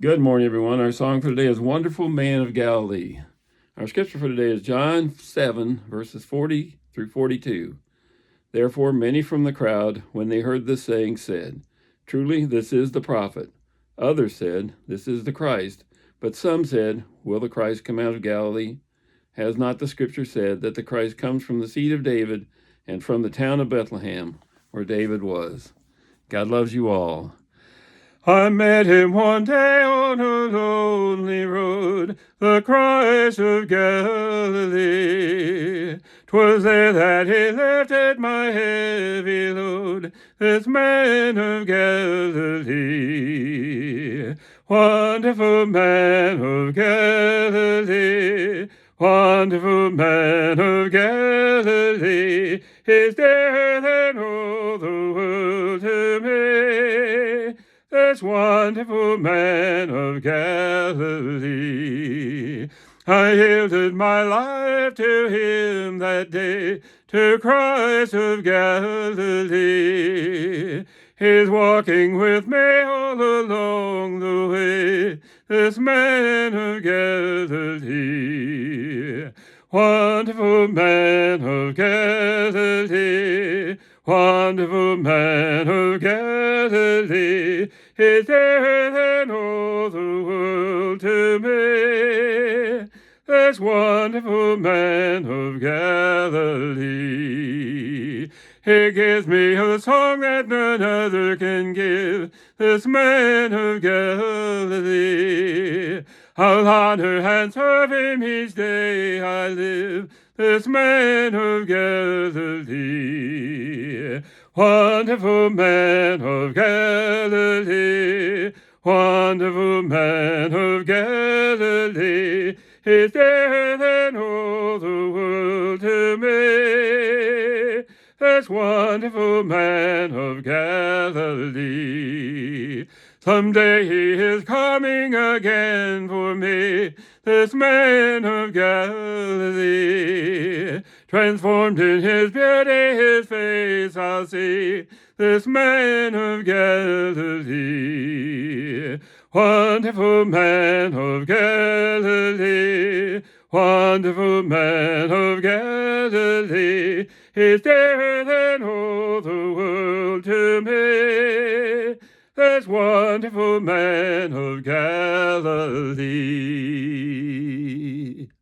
Good morning, everyone. Our song for today is Wonderful Man of Galilee. Our scripture for today is John 7, verses 40 through 42. Therefore, many from the crowd, when they heard this saying, said, Truly, this is the prophet. Others said, This is the Christ. But some said, Will the Christ come out of Galilee? Has not the scripture said that the Christ comes from the seed of David and from the town of Bethlehem, where David was? God loves you all. I met him one day on a lonely road, the Christ of Galilee. 'Twas there that he lifted my heavy load, this man of Galilee. Wonderful man of Galilee, wonderful man of Galilee, is dearer than all the world to me. This wonderful man of Galilee. I yielded my life to him that day, to Christ of Galilee. He's walking with me all along the way, this man of Galilee. Wonderful man of Galilee, wonderful man of Galilee, is dearer than all the world to me. This wonderful man of Galilee. He gives me a song that none other can give, this man of Galilee. I'll honor and serve him each day I live, this man of Galilee. Wonderful man of Galilee, wonderful man of Galilee, is dearer than all the world to me. This wonderful man of Galilee. Someday he is coming again for me, this man of Galilee. Transformed in his beauty, his face I'll see, this man of Galilee. Wonderful man of Galilee, wonderful man of Galilee, is dearer than all the world to me. This wonderful man of Galilee.